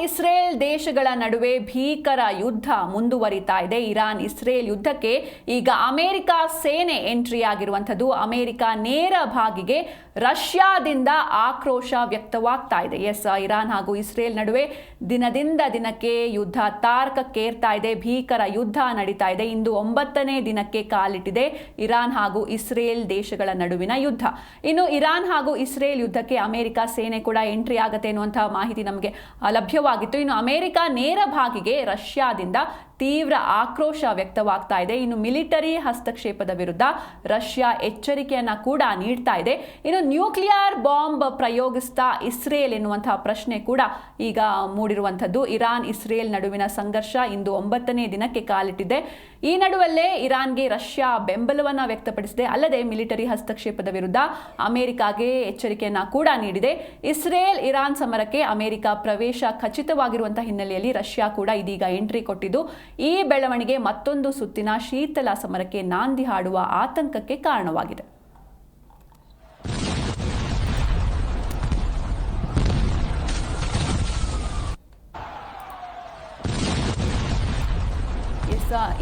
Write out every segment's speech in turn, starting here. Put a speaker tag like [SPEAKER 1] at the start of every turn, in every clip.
[SPEAKER 1] Israel ದೇಶಗಳ ನಡುವೆ ಭೀಕರ ಯುದ್ಧ ಮುಂದುವರಿತಾ ಇದೆ. ಇರಾನ್ ಇಸ್ರೇಲ್ ಯುದ್ಧಕ್ಕೆ ಈಗ ಅಮೆರಿಕ ಸೇನೆ ಎಂಟ್ರಿ ಆಗಿರುವಂಥದ್ದು. ಅಮೆರಿಕ ನೇರ ಭಾಗಿಗೆ ರಷ್ಯಾದಿಂದ ಆಕ್ರೋಶ ವ್ಯಕ್ತವಾಗ್ತಾ ಇದೆ. ಇರಾನ್ ಹಾಗೂ ಇಸ್ರೇಲ್ ನಡುವೆ ದಿನದಿಂದ ದಿನಕ್ಕೆ ಯುದ್ಧ ತಾರಕಕ್ಕೇರ್ತಾ ಇದೆ. ಭೀಕರ ಯುದ್ಧ ನಡೀತಾ ಇದೆ. ಇಂದು 9ನೇ ದಿನಕ್ಕೆ ಕಾಲಿಟ್ಟಿದೆ ಇರಾನ್ ಹಾಗೂ ಇಸ್ರೇಲ್ ದೇಶಗಳ ನಡುವಿನ ಯುದ್ಧ. ಇನ್ನು ಇರಾನ್ ಹಾಗೂ ಇಸ್ರೇಲ್ ಯುದ್ಧಕ್ಕೆ ಅಮೆರಿಕ ಸೇನೆ ಕೂಡ ಎಂಟ್ರಿ ಆಗುತ್ತೆ ಅನ್ನುವಂತಹ ಮಾಹಿತಿ ನಮಗೆ ಲಭ್ಯವಾಗಿತ್ತು. ಇನ್ನು ಅಮೆರಿಕ ನೇರ ಭಾಗಿಗೆ ರಷ್ಯಾದಿಂದ ತೀವ್ರ ಆಕ್ರೋಶ ವ್ಯಕ್ತವಾಗ್ತಾ ಇದೆ. ಇನ್ನು ಮಿಲಿಟರಿ ಹಸ್ತಕ್ಷೇಪದ ವಿರುದ್ಧ ರಷ್ಯಾ ಎಚ್ಚರಿಕೆಯನ್ನ ಕೂಡ ನೀಡ್ತಾ ಇದೆ. ಇನ್ನು ನ್ಯೂಕ್ಲಿಯರ್ ಬಾಂಬ್ ಪ್ರಯೋಗಿಸ್ತಾ ಇಸ್ರೇಲ್ ಎನ್ನುವಂತಹ ಪ್ರಶ್ನೆ ಕೂಡ ಈಗ ಮೂಡಿರುವಂಥದ್ದು. ಇರಾನ್ ಇಸ್ರೇಲ್ ನಡುವಿನ ಸಂಘರ್ಷ ಇಂದು 9ನೇ ದಿನಕ್ಕೆ ಕಾಲಿಟ್ಟಿದೆ. ಈ ನಡುವಲ್ಲೇ ಇರಾನ್ಗೆ ರಷ್ಯಾ ಬೆಂಬಲವನ್ನ ವ್ಯಕ್ತಪಡಿಸಿದೆ. ಅಲ್ಲದೆ ಮಿಲಿಟರಿ ಹಸ್ತಕ್ಷೇಪದ ವಿರುದ್ಧ ಅಮೆರಿಕಾಗೆ ಎಚ್ಚರಿಕೆಯನ್ನ ಕೂಡ ನೀಡಿದೆ. ಇಸ್ರೇಲ್ ಇರಾನ್ ಸಮರಕ್ಕೆ ಅಮೆರಿಕ ಪ್ರವೇಶ ಖಚಿತವಾಗಿರುವಂತಹ ಹಿನ್ನೆಲೆಯಲ್ಲಿ ರಷ್ಯಾ ಕೂಡ ಇದೀಗ ಎಂಟ್ರಿ ಕೊಟ್ಟಿದ್ದು ಈ ಬೆಳವಣಿಗೆ ಮತ್ತೊಂದು ಸುತ್ತಿನ ಶೀತಲ ಸಮರಕ್ಕೆ ನಾಂದಿ ಹಾಡುವ ಆತಂಕಕ್ಕೆ ಕಾರಣವಾಗಿದೆ.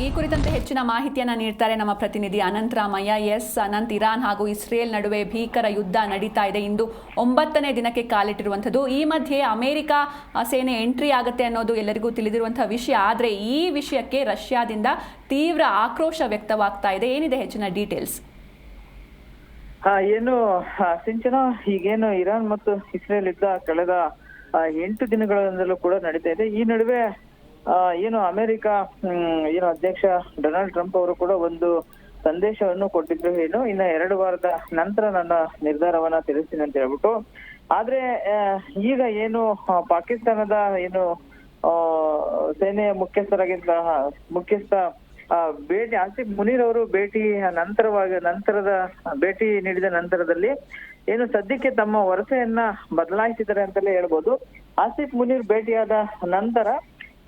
[SPEAKER 1] ಈ ಕುರಿತಂತೆ ಹೆಚ್ಚಿನ ಮಾಹಿತಿಯನ್ನು ನೀಡ್ತಾರೆ ನಮ್ಮ ಪ್ರತಿನಿಧಿ ಅನಂತ್ ರಾಮಯ್ಯ. ಅನಂತ್, ಇರಾನ್ ಹಾಗೂ ಇಸ್ರೇಲ್ ನಡುವೆ ಭೀಕರ ಯುದ್ಧ ನಡೀತಾ ಇದೆ. ಇಂದು 9ನೇ ದಿನಕ್ಕೆ ಕಾಲಿಟ್ಟಿರುವಂಥದ್ದು. ಈ ಮಧ್ಯೆ ಅಮೆರಿಕ ಸೇನೆ ಎಂಟ್ರಿ ಆಗುತ್ತೆ ಅನ್ನೋದು ಎಲ್ಲರಿಗೂ ತಿಳಿದಿರುವಂತಹ ವಿಷಯ. ಆದರೆ ಈ ವಿಷಯಕ್ಕೆ ರಷ್ಯಾದಿಂದ ತೀವ್ರ ಆಕ್ರೋಶ ವ್ಯಕ್ತವಾಗ್ತಾ ಇದೆ. ಏನಿದೆ ಹೆಚ್ಚಿನ ಡೀಟೇಲ್ಸ್?
[SPEAKER 2] ಏನು ಸಿಂಚನ, ಈಗೇನು ಇರಾನ್ ಮತ್ತು ಇಸ್ರೇಲ್ ಯುದ್ಧ ಕಳೆದ 8 ದಿನಗಳಿಂದಲೂ ಕೂಡ ನಡೀತಾ ಇದೆ. ಈ ನಡುವೆ ಏನು ಅಮೆರಿಕ ಅಧ್ಯಕ್ಷ ಡೊನಾಲ್ಡ್ ಟ್ರಂಪ್ ಅವರು ಕೂಡ ಒಂದು ಸಂದೇಶವನ್ನು ಕೊಟ್ಟಿದ್ರು. ಇನ್ನ 2 ವಾರದ ನಂತರ ನನ್ನ ನಿರ್ಧಾರವನ್ನ ತಿಳಿಸ್ತೀನಿ ಅಂತ ಹೇಳ್ಬಿಟ್ಟು. ಆದ್ರೆ ಈಗ ಏನು ಪಾಕಿಸ್ತಾನದ ಸೇನೆಯ ಮುಖ್ಯಸ್ಥ ಭೇಟಿ ಆಸಿಫ್ ಮುನೀರ್ ಅವರು ನಂತರದ ಭೇಟಿ ನೀಡಿದ ನಂತರದಲ್ಲಿ ಏನು ಸದ್ಯಕ್ಕೆ ತಮ್ಮ ವರಸೆಯನ್ನ ಬದಲಾಯಿಸಿದ್ದಾರೆ ಅಂತಲೇ ಹೇಳ್ಬೋದು. ಆಸಿಫ್ ಮುನೀರ್ ಭೇಟಿಯಾದ ನಂತರ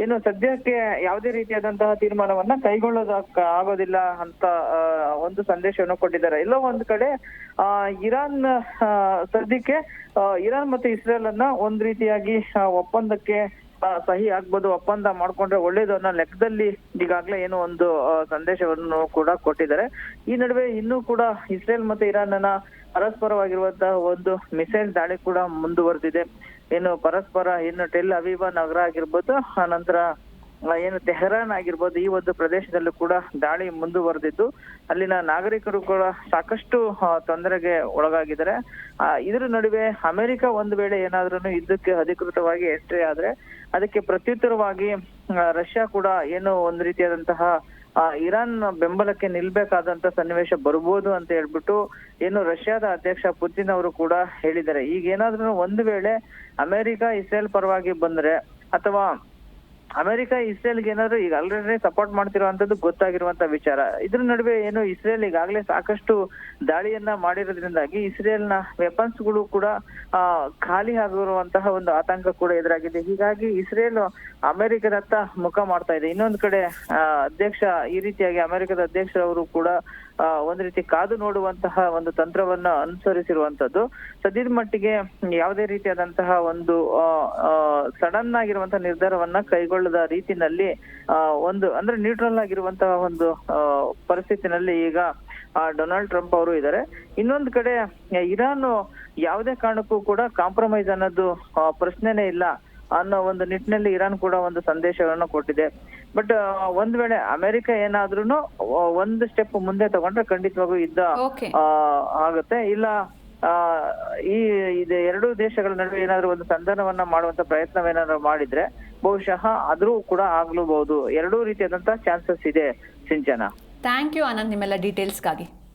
[SPEAKER 2] ಏನು ಸದ್ಯಕ್ಕೆ ಯಾವುದೇ ರೀತಿಯಾದಂತಹ ತೀರ್ಮಾನವನ್ನ ಆಗೋದಿಲ್ಲ ಅಂತ ಒಂದು ಸಂದೇಶವನ್ನು ಕೊಟ್ಟಿದ್ದಾರೆ. ಎಲ್ಲೋ ಒಂದ್ ಕಡೆ ಇರಾನ್ ಸದ್ಯಕ್ಕೆ ಇರಾನ್ ಮತ್ತು ಇಸ್ರೇಲ್ ಅನ್ನ ಒಂದ್ ರೀತಿಯಾಗಿ ಒಪ್ಪಂದಕ್ಕೆ ಸಹಿ ಆಗ್ಬೋದು, ಒಪ್ಪಂದ ಮಾಡ್ಕೊಂಡ್ರೆ ಒಳ್ಳೇದು ಅನ್ನೋ ಲೆಕ್ಕದಲ್ಲಿ ಈಗಾಗ್ಲೇ ಏನೋ ಒಂದು ಸಂದೇಶವನ್ನು ಕೂಡ ಕೊಟ್ಟಿದ್ದಾರೆ. ಈ ನಡುವೆ ಇನ್ನೂ ಕೂಡ ಇಸ್ರೇಲ್ ಮತ್ತೆ ಇರಾನ್ ಪರಸ್ಪರವಾಗಿರುವಂತಹ ಒಂದು ಮಿಸೈಲ್ ದಾಳಿ ಕೂಡ ಮುಂದುವರೆದಿದೆ. ಪರಸ್ಪರ ಟೆಲ್ ಅವೀವ ನಗರ ಆಗಿರ್ಬೋದು, ನಂತರ ತೆಹರಾನ್ ಆಗಿರ್ಬೋದು, ಈ ಒಂದು ಪ್ರದೇಶದಲ್ಲೂ ಕೂಡ ದಾಳಿ ಮುಂದುವರೆದಿದ್ದು ಅಲ್ಲಿನ ನಾಗರಿಕರು ಕೂಡ ಸಾಕಷ್ಟು ತೊಂದರೆಗೆ ಒಳಗಾಗಿದ್ದಾರೆ. ಇದರ ನಡುವೆ ಅಮೆರಿಕ ಒಂದು ವೇಳೆ ಏನಾದ್ರೂ ಯುದ್ಧಕ್ಕೆ ಅಧಿಕೃತವಾಗಿ ಎಂಟ್ರಿ ಆದ್ರೆ ಅದಕ್ಕೆ ಪ್ರತ್ಯುತ್ತರವಾಗಿ ರಷ್ಯಾ ಕೂಡ ಒಂದು ರೀತಿಯಾದಂತಹ ಇರಾನ್ ಬೆಂಬಲಕ್ಕೆ ನಿಲ್ಬೇಕಾದಂತ ಸನ್ನಿವೇಶ ಬರ್ಬೋದು ಅಂತ ಹೇಳ್ಬಿಟ್ಟು ರಷ್ಯಾದ ಅಧ್ಯಕ್ಷ ಪುತಿನ್ ಅವರು ಕೂಡ ಹೇಳಿದ್ದಾರೆ. ಈಗ ಏನಾದ್ರೂ ಒಂದು ವೇಳೆ ಅಮೆರಿಕ ಇಸ್ರೇಲ್ ಪರವಾಗಿ ಬಂದ್ರೆ ಅಥವಾ ಅಮೆರಿಕ ಇಸ್ರೇಲ್ಗೆ ಏನಾದ್ರು ಈಗ ಆಲ್ರೆಡಿ ಸಪೋರ್ಟ್ ಮಾಡ್ತಿರುವಂತದ್ದು ಗೊತ್ತಾಗಿರುವಂತ ವಿಚಾರ. ಇದ್ರ ನಡುವೆ ಇಸ್ರೇಲ್ ಈಗಾಗಲೇ ಸಾಕಷ್ಟು ದಾಳಿಯನ್ನ ಮಾಡಿರೋದ್ರಿಂದಾಗಿ ಇಸ್ರೇಲ್ನ ವೆಪನ್ಸ್ ಗಳು ಕೂಡ ಖಾಲಿ ಆಗಿರುವಂತಹ ಒಂದು ಆತಂಕ ಕೂಡ ಎದುರಾಗಿದೆ. ಹೀಗಾಗಿ ಇಸ್ರೇಲ್ ಅಮೆರಿಕದತ್ತ ಮುಖ ಮಾಡ್ತಾ ಇದೆ. ಇನ್ನೊಂದು ಕಡೆ ಈ ರೀತಿಯಾಗಿ ಅಮೆರಿಕದ ಅಧ್ಯಕ್ಷರವರು ಕೂಡ ಒಂದ್ ರೀತಿ ಕಾದು ನೋಡುವಂತಹ ಒಂದು ತಂತ್ರವನ್ನ ಅನುಸರಿಸಿರುವಂತದ್ದು. ಸದ್ಯದ ಮಟ್ಟಿಗೆ ಯಾವುದೇ ರೀತಿಯಾದಂತಹ ಒಂದು ಸಡನ್ ಆಗಿರುವಂತಹ ನಿರ್ಧಾರವನ್ನ ಕೈಗೊಳ್ಳದ ರೀತಿನಲ್ಲಿ ಅಂದ್ರೆ ನ್ಯೂಟ್ರಲ್ ಆಗಿರುವಂತಹ ಒಂದು ಪರಿಸ್ಥಿತಿನಲ್ಲಿ ಈಗ ಡೊನಾಲ್ಡ್ ಟ್ರಂಪ್ ಅವರು ಇದ್ದಾರೆ. ಇನ್ನೊಂದು ಕಡೆ ಇರಾನ್ ಯಾವುದೇ ಕಾರಣಕ್ಕೂ ಕೂಡ ಕಾಂಪ್ರಮೈಸ್ ಅನ್ನೋದು ಪ್ರಶ್ನೆನೇ ಇಲ್ಲ ಅನ್ನೋ ಒಂದು ನಿಟ್ಟಿನಲ್ಲಿ ಇರಾನ್ ಕೂಡ ಒಂದು ಸಂದೇಶವನ್ನು ಕೊಟ್ಟಿದೆ. ಬಟ್ ಒಂದ್ ವೇಳೆ ಅಮೆರಿಕ ಏನಾದ್ರೂ ಒಂದು ಸ್ಟೆಪ್ ಮುಂದೆ ತಗೊಂಡ್ರೆ ಖಂಡಿತವಾಗೂ ಯುದ್ಧ ಆಗುತ್ತೆ. ಇಲ್ಲ ಇದು 2 ದೇಶಗಳ ನಡುವೆ ಏನಾದ್ರು ಒಂದು ಸಂಧಾನವನ್ನ ಮಾಡುವಂತ ಪ್ರಯತ್ನವೇನಾದ್ರು ಮಾಡಿದ್ರೆ ಬಹುಶಃ ಆದ್ರೂ ಕೂಡ ಆಗ್ಲೂಬಹುದು. 2 ರೀತಿಯಾದಂತಹ ಚಾನ್ಸಸ್ ಇದೆ ಸಿಂಚನ.
[SPEAKER 1] ಥ್ಯಾಂಕ್ ಯು ಅನಂತ್, ನಿಮ್ಮೆಲ್ಲ ಡೀಟೇಲ್ಸ್ಗಾಗಿ.